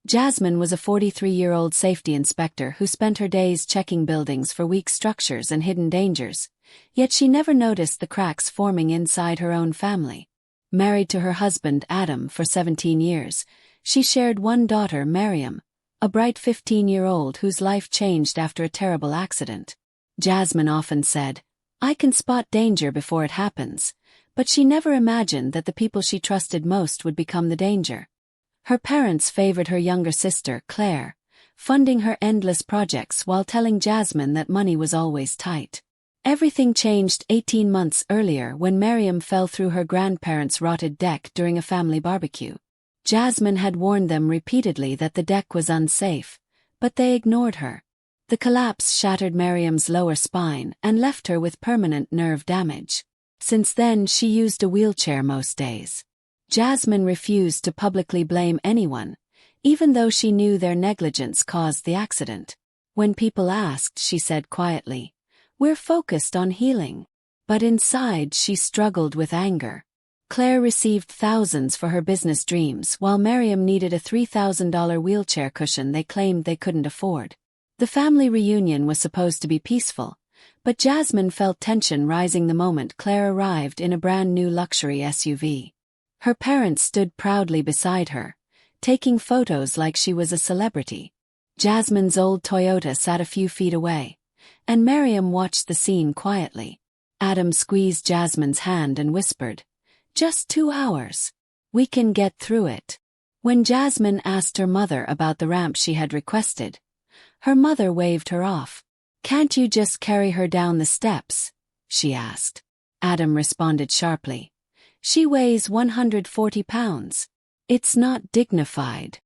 Jasmine was a 43-year-old safety inspector who spent her days checking buildings for weak structures and hidden dangers, yet she never noticed the cracks forming inside her own family. Married to her husband Adam for 17 years, she shared one daughter, Miriam, a bright 15-year-old whose life changed after a terrible accident. Jasmine often said, "I can spot danger before it happens," but she never imagined that the people she trusted most would become the danger. Her parents favored her younger sister, Claire, funding her endless projects while telling Jasmine that money was always tight. Everything changed 18 months earlier when Miriam fell through her grandparents' rotted deck during a family barbecue. Jasmine had warned them repeatedly that the deck was unsafe, but they ignored her. The collapse shattered Miriam's lower spine and left her with permanent nerve damage. Since then, she used a wheelchair most days. Jasmine refused to publicly blame anyone, even though she knew their negligence caused the accident. When people asked, she said quietly, "We're focused on healing." But inside, she struggled with anger. Claire received thousands for her business dreams, while Miriam needed a $3,000 wheelchair cushion they claimed they couldn't afford. The family reunion was supposed to be peaceful, but Jasmine felt tension rising the moment Claire arrived in a brand new luxury SUV. Her parents stood proudly beside her, taking photos like she was a celebrity. Jasmine's old Toyota sat a few feet away, and Miriam watched the scene quietly. Adam squeezed Jasmine's hand and whispered, "Just 2 hours. We can get through it." When Jasmine asked her mother about the ramp she had requested, her mother waved her off. "Can't you just carry her down the steps?" she asked. Adam responded sharply, "She weighs 140 pounds. It's not dignified."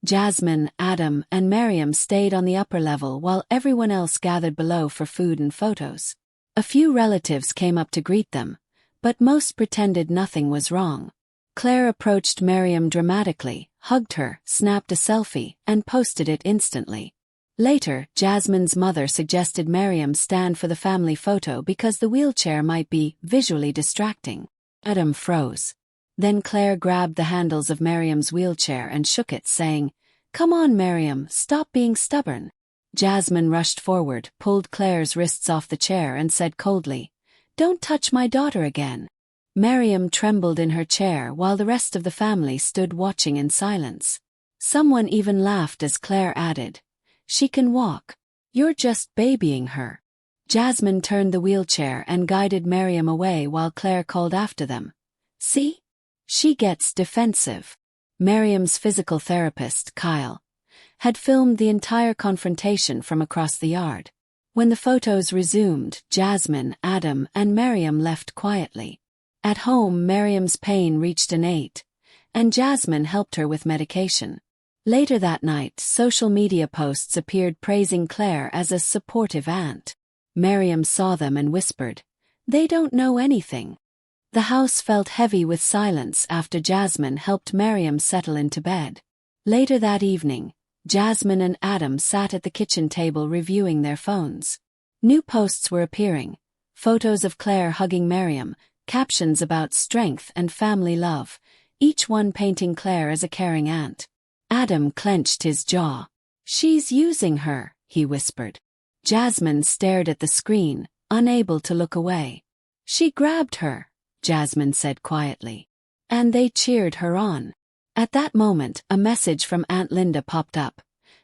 Jasmine, Adam, and Miriam stayed on the upper level while everyone else gathered below for food and photos. A few relatives came up to greet them, but most pretended nothing was wrong. Claire approached Miriam dramatically, hugged her, snapped a selfie, and posted it instantly. Later, Jasmine's mother suggested Miriam stand for the family photo because the wheelchair might be visually distracting. Adam froze. Then Claire grabbed the handles of Miriam's wheelchair and shook it, saying, "Come on, Miriam, stop being stubborn." Jasmine rushed forward, pulled Claire's wrists off the chair and said coldly, "Don't touch my daughter again." Miriam trembled in her chair while the rest of the family stood watching in silence. Someone even laughed as Claire added, "She can walk. You're just babying her." Jasmine turned the wheelchair and guided Miriam away while Claire called after them, "See? She gets defensive." Miriam's physical therapist, Kyle, had filmed the entire confrontation from across the yard. When the photos resumed, Jasmine, Adam, and Miriam left quietly. At home, Miriam's pain reached an 8, and Jasmine helped her with medication. Later that night, social media posts appeared praising Claire as a supportive aunt. Miriam saw them and whispered, "They don't know anything." The house felt heavy with silence after Jasmine helped Miriam settle into bed. Later that evening, Jasmine and Adam sat at the kitchen table reviewing their phones. New posts were appearing, photos of Claire hugging Miriam, captions about strength and family love, each one painting Claire as a caring aunt. Adam clenched his jaw. "She's using her," he whispered. Jasmine stared at the screen, unable to look away. "She grabbed her," Jasmine said quietly. And they cheered her on. At that moment, a message from Aunt Linda popped up.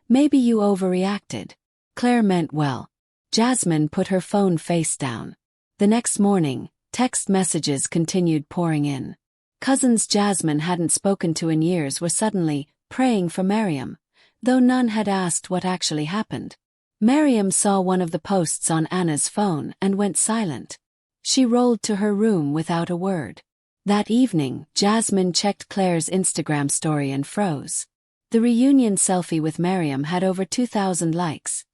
"Maybe you overreacted." Claire meant well. Jasmine put her phone face down. The next morning, text messages continued pouring in. Cousins Jasmine hadn't spoken to in years were suddenly praying for Miriam, though none had asked what actually happened. Miriam saw one of the posts on Anna's phone and went silent. She rolled to her room without a word. That evening, Jasmine checked Claire's Instagram story and froze. The reunion selfie with Miriam had over 2,000 likes.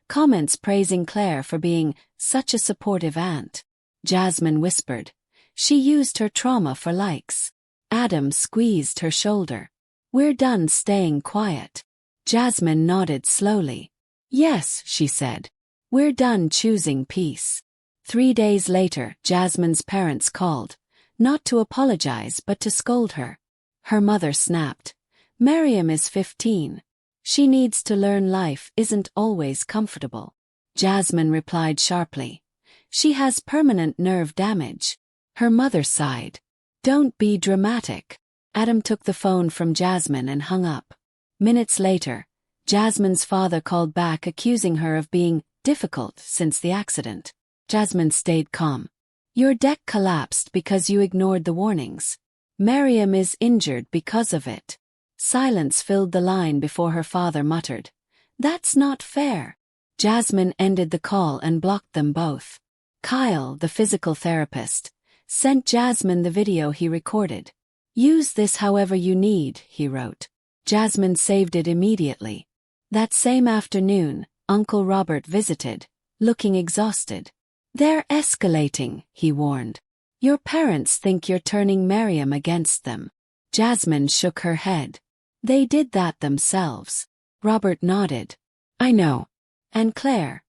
Comments praising Claire for being such a supportive aunt. Jasmine whispered, "She used her trauma for likes." Adam squeezed her shoulder. "We're done staying quiet." Jasmine nodded slowly. "Yes," she said. "We're done choosing peace." 3 days later, Jasmine's parents called, not to apologize but to scold her. Her mother snapped, "Miriam is 15. She needs to learn life isn't always comfortable. Jasmine replied sharply. She has permanent nerve damage. Her mother sighed. Don't be dramatic. Adam took the phone from Jasmine and hung up. Minutes later, Jasmine's father called back accusing her of being difficult since the accident. Jasmine stayed calm. Your deck collapsed because you ignored the warnings. Miriam is injured because of it. Silence filled the line before her father muttered, That's not fair. Jasmine ended the call and blocked them both. Kyle, the physical therapist, sent Jasmine the video he recorded. Use this however you need, he wrote. Jasmine saved it immediately. That same afternoon, Uncle Robert visited, looking exhausted. They're escalating, he warned. Your parents think you're turning Miriam against them. Jasmine shook her head. They did that themselves. Robert nodded. I know. And Claire?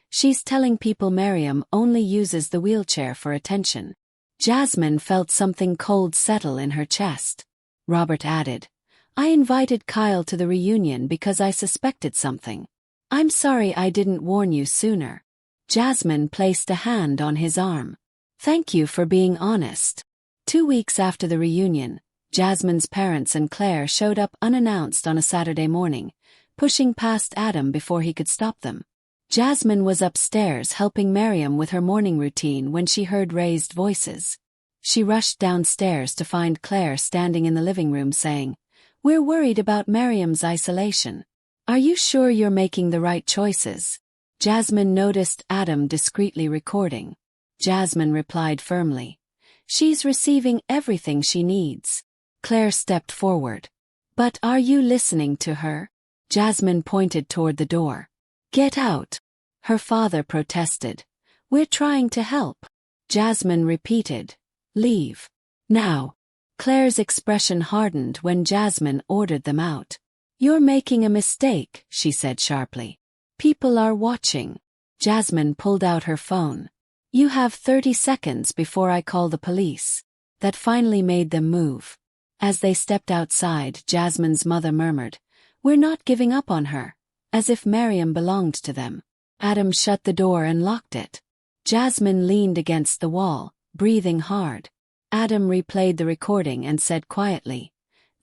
She's telling people Miriam only uses the wheelchair for attention. Jasmine felt something cold settle in her chest. Robert added, I invited Kyle to the reunion because I suspected something. I'm sorry I didn't warn you sooner. Jasmine placed a hand on his arm. Thank you for being honest. 2 weeks after the reunion, Jasmine's parents and Claire showed up unannounced on a Saturday morning, pushing past Adam before he could stop them. Jasmine was upstairs helping Miriam with her morning routine when she heard raised voices. She rushed downstairs to find Claire standing in the living room saying, We're worried about Miriam's isolation. Are you sure you're making the right choices? Jasmine noticed Adam discreetly recording. Jasmine replied firmly, She's receiving everything she needs. Claire stepped forward. But are you listening to her? Jasmine pointed toward the door. Get out. Her father protested. We're trying to help. Jasmine repeated. Leave. Now. Claire's expression hardened when Jasmine ordered them out. You're making a mistake, she said sharply. People are watching. Jasmine pulled out her phone. You have 30 seconds before I call the police. That finally made them move. As they stepped outside, Jasmine's mother murmured, We're not giving up on her. As if Miriam belonged to them. Adam shut the door and locked it. Jasmine leaned against the wall, breathing hard. Adam replayed the recording and said quietly,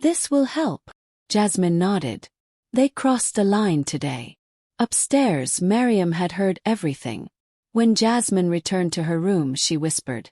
This will help. Jasmine nodded. They crossed a line today. Upstairs, Miriam had heard everything. When Jasmine returned to her room, she whispered,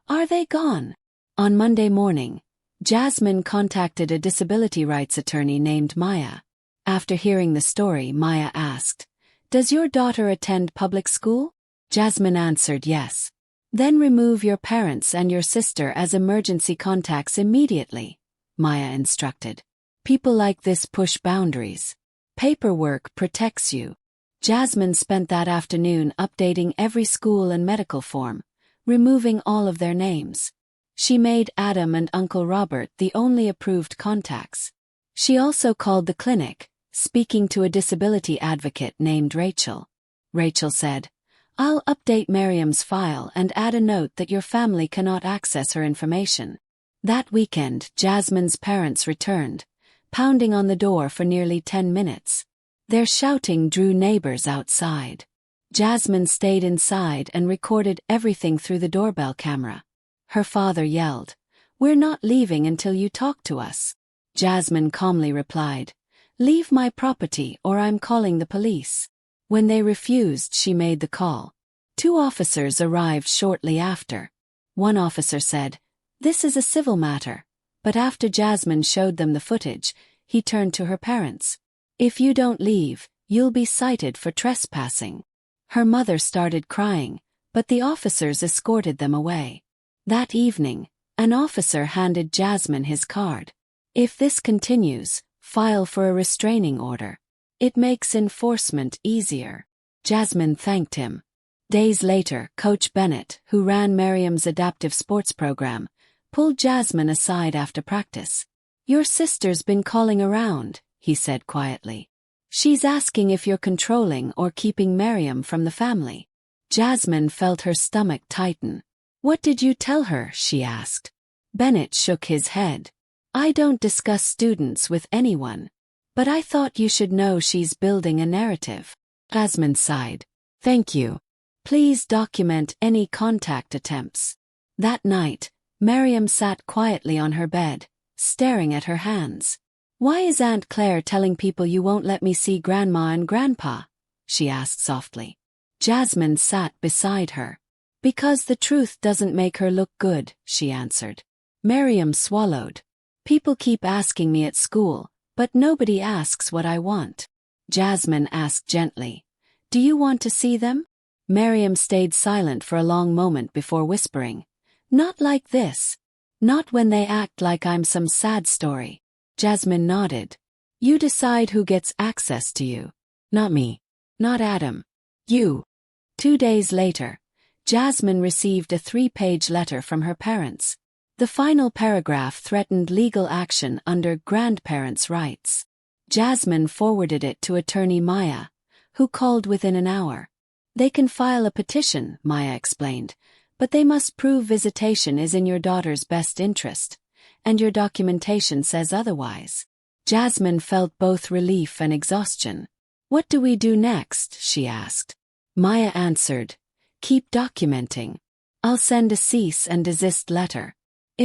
Are they gone? On Monday morning, Jasmine contacted a disability rights attorney named Maya. After hearing the story, Maya asked, Does your daughter attend public school? Jasmine answered yes. Then remove your parents and your sister as emergency contacts immediately, Maya instructed. People like this push boundaries. Paperwork protects you. Jasmine spent that afternoon updating every school and medical form, removing all of their names. She made Adam and Uncle Robert the only approved contacts. She also called the clinic, speaking to a disability advocate named Rachel. Rachel said, I'll update Miriam's file and add a note that your family cannot access her information. That weekend, Jasmine's parents returned, pounding on the door for nearly 10 minutes. Their shouting drew neighbors outside. Jasmine stayed inside and recorded everything through the doorbell camera. Her father yelled, We're not leaving until you talk to us. Jasmine calmly replied, Leave my property or I'm calling the police. When they refused, she made the call. 2 officers arrived shortly after. One officer said, This is a civil matter. But after Jasmine showed them the footage, he turned to her parents. If you don't leave, you'll be cited for trespassing. Her mother started crying, but the officers escorted them away. That evening, an officer handed Jasmine his card. If this continues, file for a restraining order. It makes enforcement easier. Jasmine thanked him. Days later, Coach Bennett, who ran Miriam's adaptive sports program, pulled Jasmine aside after practice. Your sister's been calling around, he said quietly. She's asking if you're controlling or keeping Miriam from the family. Jasmine felt her stomach tighten. What did you tell her? She asked. Bennett shook his head. I don't discuss students with anyone. But I thought you should know she's building a narrative. Jasmine sighed. Thank you. Please document any contact attempts. That night, Miriam sat quietly on her bed, staring at her hands. Why is Aunt Claire telling people you won't let me see Grandma and Grandpa? She asked softly. Jasmine sat beside her. Because the truth doesn't make her look good, she answered. Miriam swallowed. People keep asking me at school, but nobody asks what I want. Jasmine asked gently. Do you want to see them? Miriam stayed silent for a long moment before whispering. Not like this. Not when they act like I'm some sad story. Jasmine nodded. You decide who gets access to you. Not me. Not Adam. You. 2 days later, Jasmine received a 3-page letter from her parents. The final paragraph threatened legal action under grandparents' rights. Jasmine forwarded it to attorney Maya, who called within an hour. They can file a petition, Maya explained, but they must prove visitation is in your daughter's best interest, and your documentation says otherwise. Jasmine felt both relief and exhaustion. What do we do next? She asked. Maya answered, keep documenting. I'll send a cease and desist letter.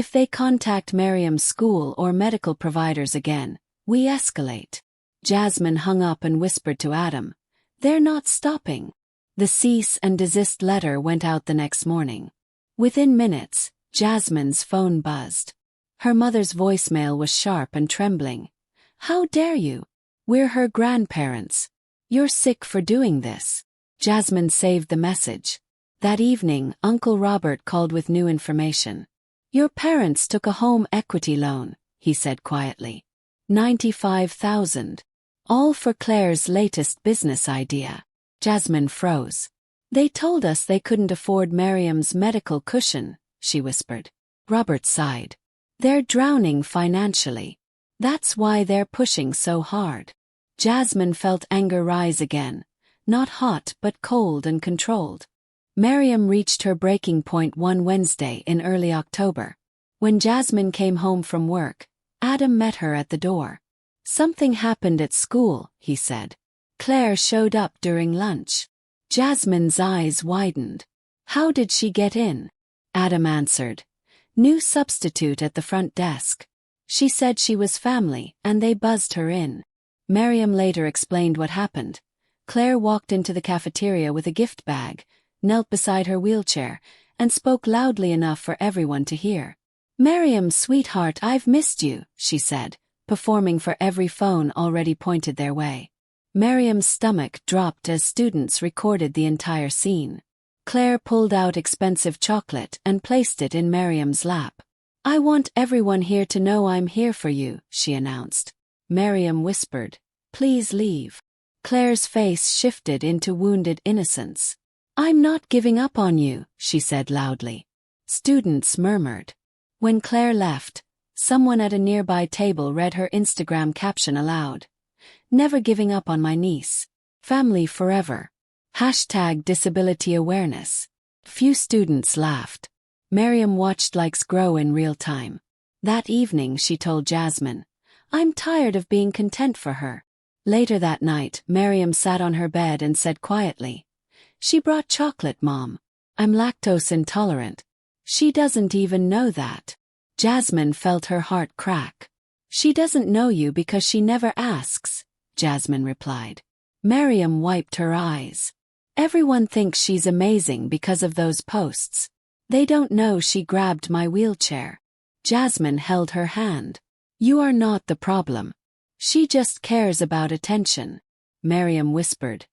If they contact Miriam's school or medical providers again, we escalate. Jasmine hung up and whispered to Adam, they're not stopping. The cease and desist letter went out the next morning. Within minutes, Jasmine's phone buzzed. Her mother's voicemail was sharp and trembling. How dare you? We're her grandparents. You're sick for doing this. Jasmine saved the message. That evening, Uncle Robert called with new information. Your parents took a home equity loan, he said quietly. $95,000. All for Claire's latest business idea. Jasmine froze. They told us they couldn't afford Miriam's medical cushion, she whispered. Robert sighed. They're drowning financially. That's why they're pushing so hard. Jasmine felt anger rise again, not hot but cold and controlled. Miriam reached her breaking point one Wednesday in early October. When Jasmine came home from work, Adam met her at the door. Something happened at school, he said. Claire showed up during lunch. Jasmine's eyes widened. How did she get in? Adam answered. New substitute at the front desk. She said she was family, and they buzzed her in. Miriam later explained what happened. Claire walked into the cafeteria with a gift bag, knelt beside her wheelchair, and spoke loudly enough for everyone to hear. Miriam, sweetheart, I've missed you, she said, performing for every phone already pointed their way. Miriam's stomach dropped as students recorded the entire scene. Claire pulled out expensive chocolate and placed it in Miriam's lap. I want everyone here to know I'm here for you, she announced. Miriam whispered, please leave. Claire's face shifted into wounded innocence. I'm not giving up on you, she said loudly. Students murmured. When Claire left, someone at a nearby table read her Instagram caption aloud. Never giving up on my niece. Family forever. #disability awareness. Few students laughed. Miriam watched likes grow in real time. That evening she told Jasmine, I'm tired of being content for her. Later that night, Miriam sat on her bed and said quietly, she brought chocolate, Mom. I'm lactose intolerant. She doesn't even know that. Jasmine felt her heart crack. She doesn't know you because she never asks, Jasmine replied. Miriam wiped her eyes. Everyone thinks she's amazing because of those posts. They don't know she grabbed my wheelchair. Jasmine held her hand. You are not the problem. She just cares about attention. Miriam whispered.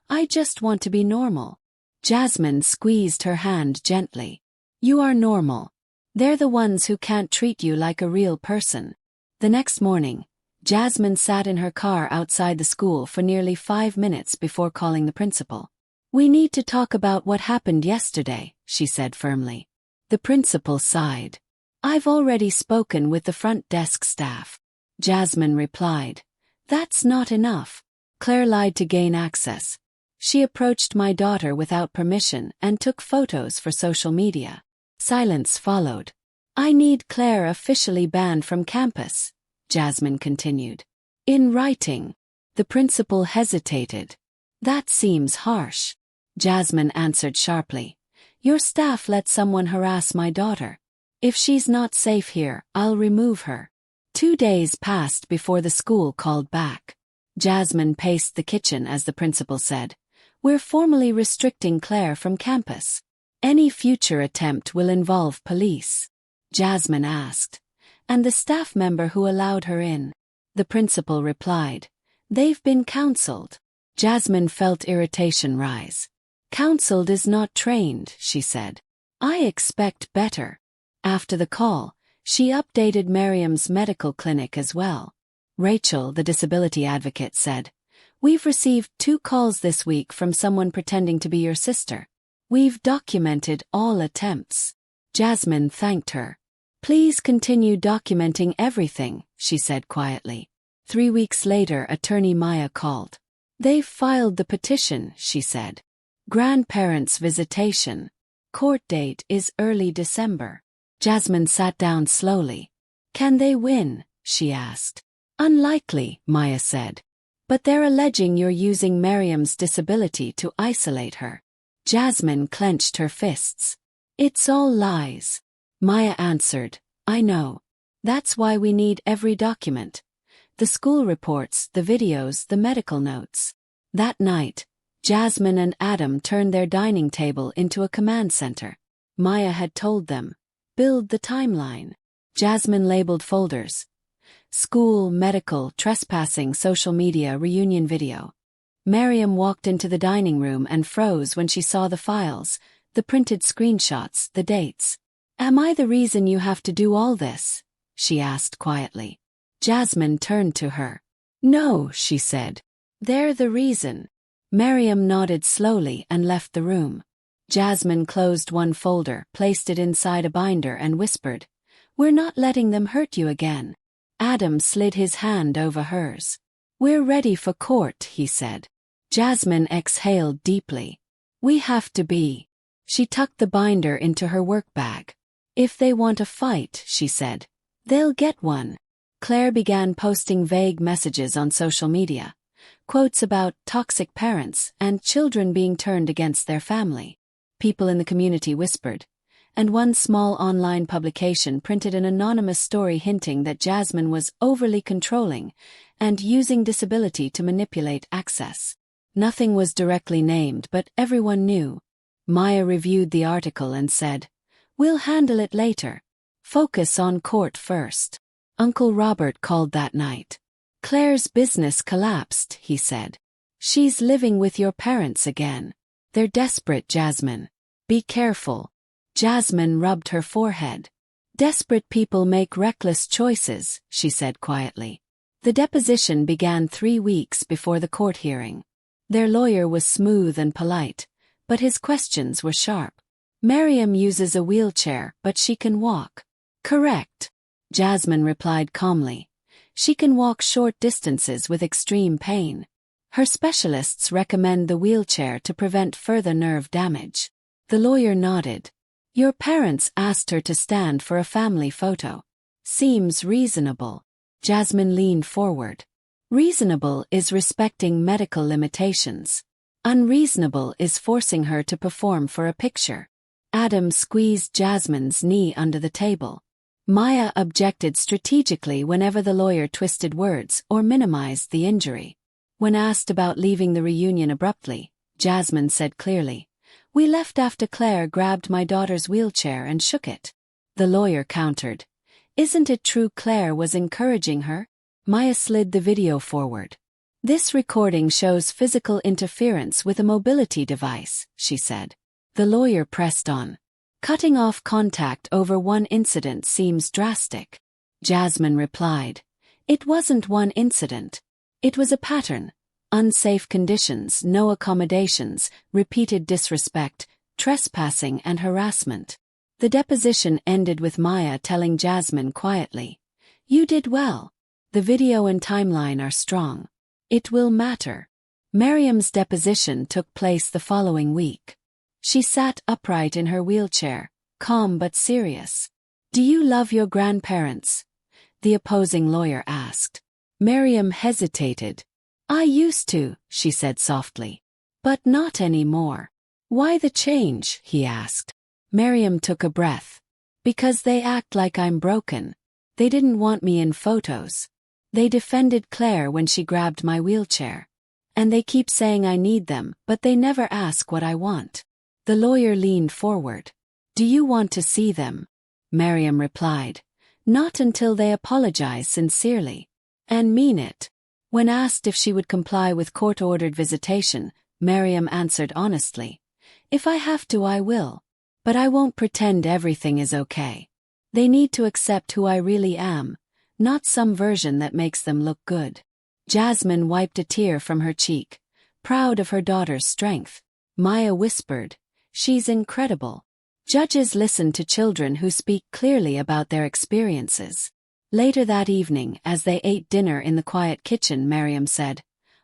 I just want to be normal. Jasmine squeezed her hand gently. You are normal. They're the ones who can't treat you like a real person. The next morning, Jasmine sat in her car outside the school for nearly 5 minutes before calling the principal. We need to talk about what happened yesterday, she said firmly. The principal sighed. I've already spoken with the front desk staff. Jasmine replied. That's not enough. Claire lied to gain access. She approached my daughter without permission and took photos for social media. Silence followed. I need Claire officially banned from campus, Jasmine continued. In writing. The principal hesitated. That seems harsh. Jasmine answered sharply. Your staff let someone harass my daughter. If she's not safe here, I'll remove her. 2 days passed before the school called back. Jasmine paced the kitchen as the principal said, We're formally restricting Claire from campus. Any future attempt will involve police. Jasmine asked. And the staff member who allowed her in? The principal replied. They've been counseled. Jasmine felt irritation rise. Counseled is not trained, she said. I expect better. After the call, she updated Miriam's medical clinic as well. Rachel, the disability advocate, said, We've received 2 calls this week from someone pretending to be your sister. We've documented all attempts. Jasmine thanked her. Please continue documenting everything, she said quietly. 3 weeks later, attorney Maya called. They've filed the petition, she said. Grandparents' visitation. Court date is early December. Jasmine sat down slowly. Can they win? She asked. Unlikely, Maya said. But they're alleging you're using Miriam's disability to isolate her. Jasmine clenched her fists. It's all lies. Maya answered, I know. That's why we need every document. The school reports, the videos, the medical notes. That night, Jasmine and Adam turned their dining table into a command center. Maya had told them, build the timeline. Jasmine labeled folders. School, medical, trespassing, social media, reunion video. Miriam walked into the dining room and froze when she saw the files, the printed screenshots, the dates. Am I the reason you have to do all this? She asked quietly. Jasmine turned to her. No, she said. They're the reason. Miriam nodded slowly and left the room. Jasmine closed one folder, placed it inside a binder and whispered, We're not letting them hurt you again. Adam slid his hand over hers. We're ready for court, he said. Jasmine exhaled deeply. We have to be. She tucked the binder into her work bag. If they want a fight, she said, they'll get one. Claire began posting vague messages on social media. Quotes about toxic parents and children being turned against their family. People in the community whispered, and one small online publication printed an anonymous story hinting that Jasmine was overly controlling and using disability to manipulate access. Nothing was directly named, but everyone knew. Maya reviewed the article and said, We'll handle it later. Focus on court first. Uncle Robert called that night. Claire's business collapsed, he said. She's living with your parents again. They're desperate, Jasmine. Be careful. Jasmine rubbed her forehead. Desperate people make reckless choices, she said quietly. The deposition began 3 weeks before the court hearing. Their lawyer was smooth and polite, but his questions were sharp. Miriam uses a wheelchair, but she can walk. Correct. Jasmine replied calmly. She can walk short distances with extreme pain. Her specialists recommend the wheelchair to prevent further nerve damage. The lawyer nodded. Your parents asked her to stand for a family photo. Seems reasonable. Jasmine leaned forward. Reasonable is respecting medical limitations. Unreasonable is forcing her to perform for a picture. Adam squeezed Jasmine's knee under the table. Maya objected strategically whenever the lawyer twisted words or minimized the injury. When asked about leaving the reunion abruptly, Jasmine said clearly, We left after Claire grabbed my daughter's wheelchair and shook it. The lawyer countered, Isn't it true Claire was encouraging her? Maya slid the video forward. This recording shows physical interference with a mobility device, she said. The lawyer pressed on. Cutting off contact over one incident seems drastic. Jasmine replied. It wasn't one incident. It was a pattern. Unsafe conditions, no accommodations, repeated disrespect, trespassing and harassment. The deposition ended with Maya telling Jasmine quietly, You did well. The video and timeline are strong. It will matter. Miriam's deposition took place the following week. She sat upright in her wheelchair, calm but serious. Do you love your grandparents? The opposing lawyer asked. Miriam hesitated. I used to, she said softly. But not anymore. Why the change? He asked. Miriam took a breath. Because they act like I'm broken. They didn't want me in photos. They defended Claire when she grabbed my wheelchair. And they keep saying I need them, but they never ask what I want. The lawyer leaned forward. Do you want to see them? Miriam replied. Not until they apologize sincerely. And mean it. When asked if she would comply with court-ordered visitation, Miriam answered honestly. If I have to, I will. But I won't pretend everything is okay. They need to accept who I really am, not some version that makes them look good. Jasmine wiped a tear from her cheek, proud of her daughter's strength. Maya whispered, she's incredible. Judges listen to children who speak clearly about their experiences. Later that evening, as they ate dinner in the quiet kitchen, Miriam said,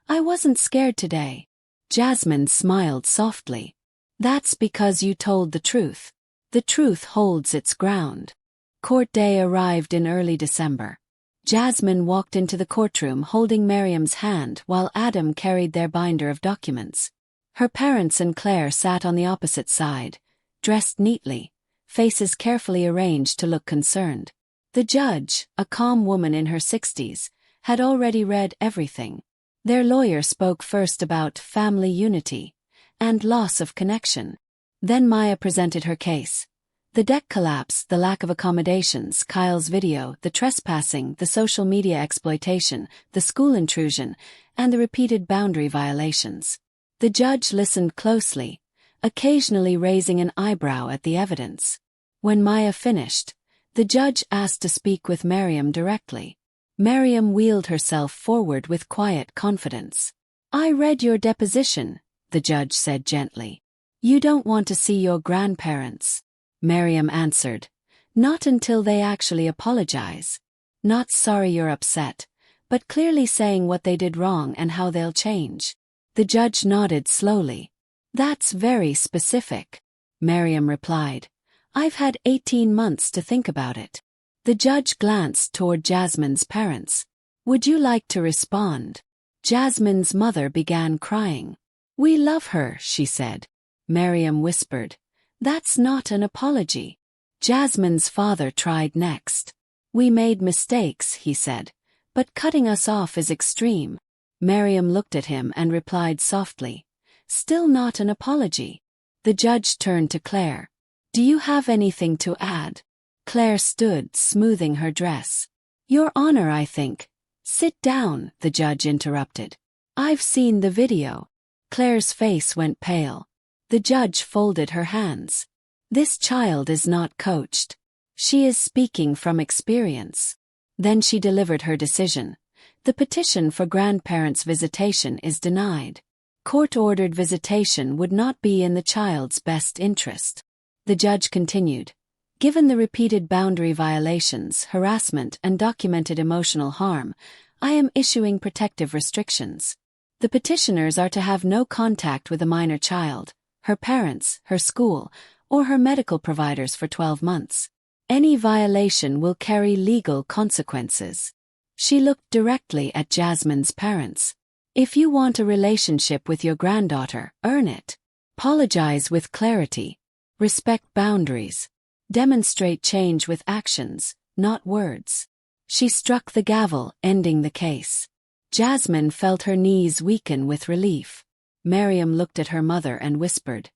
I wasn't scared today. Jasmine smiled softly. That's because you told the truth. The truth holds its ground. Court day arrived in early December. Jasmine walked into the courtroom holding Miriam's hand while Adam carried their binder of documents. Her parents and Claire sat on the opposite side, dressed neatly, faces carefully arranged to look concerned. The judge, a calm woman in her 60s, had already read everything. Their lawyer spoke first about family unity and loss of connection. Then Maya presented her case. The deck collapse, the lack of accommodations, Kyle's video, the trespassing, the social media exploitation, the school intrusion, and the repeated boundary violations. The judge listened closely, occasionally raising an eyebrow at the evidence. When Maya finished, the judge asked to speak with Miriam directly. Miriam wheeled herself forward with quiet confidence. I read your deposition, the judge said gently. You don't want to see your grandparents. Miriam answered. Not until they actually apologize. Not sorry you're upset, but clearly saying what they did wrong and how they'll change. The judge nodded slowly. That's very specific. Miriam replied. I've had 18 months to think about it. The judge glanced toward Jasmine's parents. Would you like to respond? Jasmine's mother began crying. We love her, she said. Miriam whispered. That's not an apology. Jasmine's father tried next. We made mistakes, he said, but cutting us off is extreme. Miriam looked at him and replied softly. Still not an apology. The judge turned to Claire. Do you have anything to add? Claire stood, smoothing her dress. Your Honor, I think. Sit down, the judge interrupted. I've seen the video. Claire's face went pale. The judge folded her hands. This child is not coached. She is speaking from experience. Then she delivered her decision. The petition for grandparents' visitation is denied. Court-ordered visitation would not be in the child's best interest. The judge continued. Given the repeated boundary violations, harassment, and documented emotional harm, I am issuing protective restrictions. The petitioners are to have no contact with a minor child, her parents, her school, or her medical providers for 12 months. Any violation will carry legal consequences. She looked directly at Jasmine's parents. If you want a relationship with your granddaughter, earn it. Apologize with clarity. Respect boundaries. Demonstrate change with actions, not words. She struck the gavel, ending the case. Jasmine felt her knees weaken with relief. Miriam looked at her mother and whispered,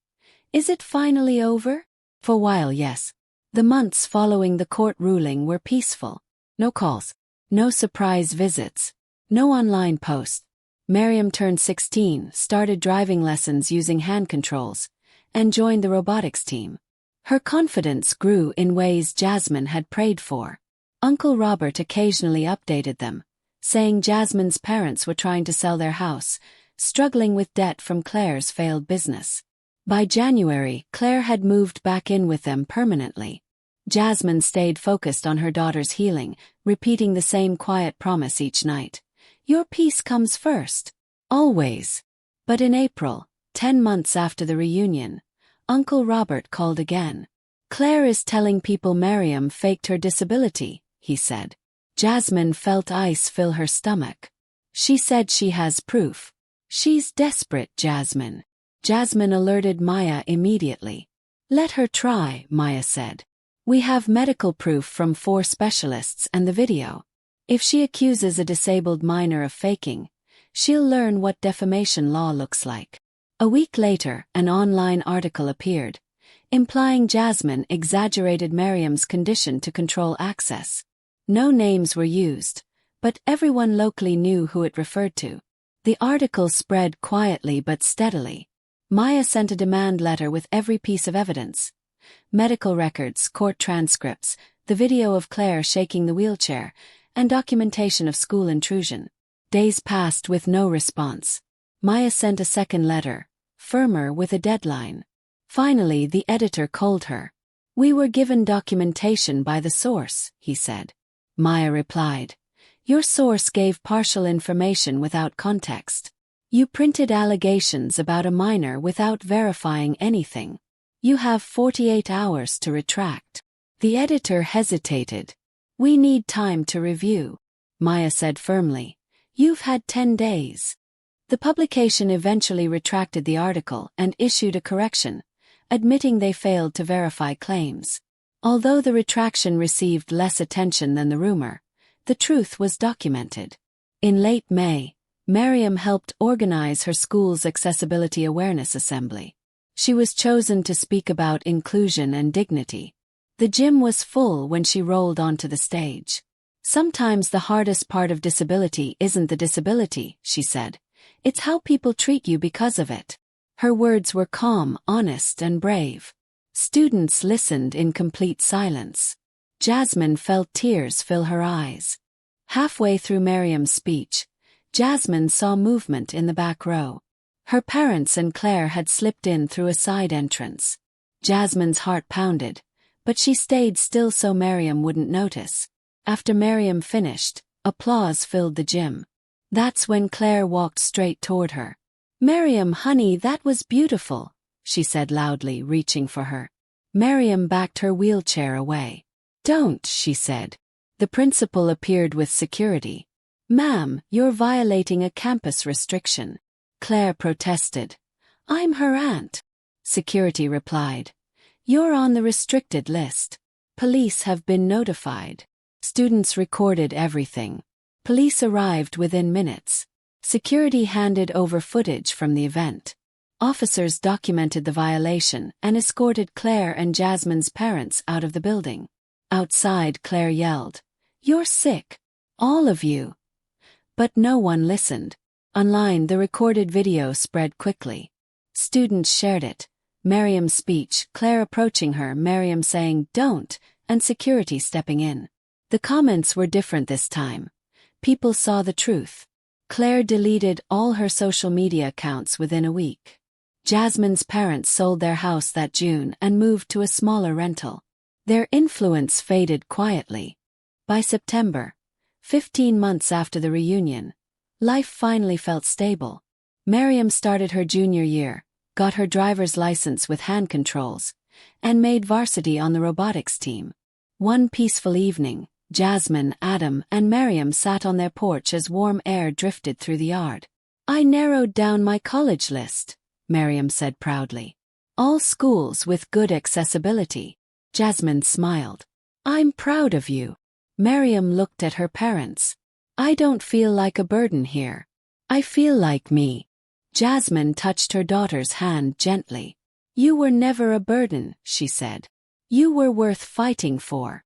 Is it finally over? For a while, yes. The months following the court ruling were peaceful. No calls. No surprise visits. No online posts. Miriam turned 16, started driving lessons using hand controls, and joined the robotics team. Her confidence grew in ways Jasmine had prayed for. Uncle Robert occasionally updated them, saying Jasmine's parents were trying to sell their house, struggling with debt from Claire's failed business. By January, Claire had moved back in with them permanently. Jasmine stayed focused on her daughter's healing, repeating the same quiet promise each night. Your peace comes first. Always. But in April, 10 months after the reunion, Uncle Robert called again. Claire is telling people Miriam faked her disability, he said. Jasmine felt ice fill her stomach. She said she has proof. She's desperate, Jasmine. Jasmine alerted Maya immediately. Let her try, Maya said. We have medical proof from 4 specialists and the video. If she accuses a disabled minor of faking, she'll learn what defamation law looks like. A week later, an online article appeared, implying Jasmine exaggerated Miriam's condition to control access. No names were used, but everyone locally knew who it referred to. The article spread quietly but steadily. Maya sent a demand letter with every piece of evidence. Medical records, court transcripts, the video of Claire shaking the wheelchair, and documentation of school intrusion. Days passed with no response. Maya sent a second letter, firmer with a deadline. Finally, the editor called her. We were given documentation by the source, he said. Maya replied. Your source gave partial information without context. You printed allegations about a minor without verifying anything. You have 48 hours to retract. The editor hesitated. We need time to review, Maya said firmly. You've had 10 days. The publication eventually retracted the article and issued a correction, admitting they failed to verify claims. Although the retraction received less attention than the rumor, the truth was documented. In late May, Miriam helped organize her school's Accessibility Awareness Assembly. She was chosen to speak about inclusion and dignity. The gym was full when she rolled onto the stage. Sometimes the hardest part of disability isn't the disability, she said. It's how people treat you because of it. Her words were calm, honest, and brave. Students listened in complete silence. Jasmine felt tears fill her eyes. Halfway through Miriam's speech, Jasmine saw movement in the back row. Her parents and Claire had slipped in through a side entrance. Jasmine's heart pounded, but she stayed still so Miriam wouldn't notice. After Miriam finished, applause filled the gym. That's when Claire walked straight toward her. Miriam, honey, that was beautiful, she said loudly, reaching for her. Miriam backed her wheelchair away. Don't, she said. The principal appeared with security. Ma'am, you're violating a campus restriction. Claire protested. I'm her aunt. Security replied. You're on the restricted list. Police have been notified. Students recorded everything. Police arrived within minutes. Security handed over footage from the event. Officers documented the violation and escorted Claire and Jasmine's parents out of the building. Outside, Claire yelled, "You're sick. All of you." But no one listened. Online, the recorded video spread quickly. Students shared it. Miriam's speech, Claire approaching her, Miriam saying, "Don't," and security stepping in. The comments were different this time. People saw the truth. Claire deleted all her social media accounts within a week. Jasmine's parents sold their house that June and moved to a smaller rental. Their influence faded quietly. By September, 15 months after the reunion, life finally felt stable. Miriam started her junior year, got her driver's license with hand controls, and made varsity on the robotics team. One peaceful evening, Jasmine, Adam, and Miriam sat on their porch as warm air drifted through the yard. I narrowed down my college list, Miriam said proudly. All schools with good accessibility. Jasmine smiled. I'm proud of you. Miriam looked at her parents. I don't feel like a burden here. I feel like me. Jasmine touched her daughter's hand gently. You were never a burden, she said. You were worth fighting for.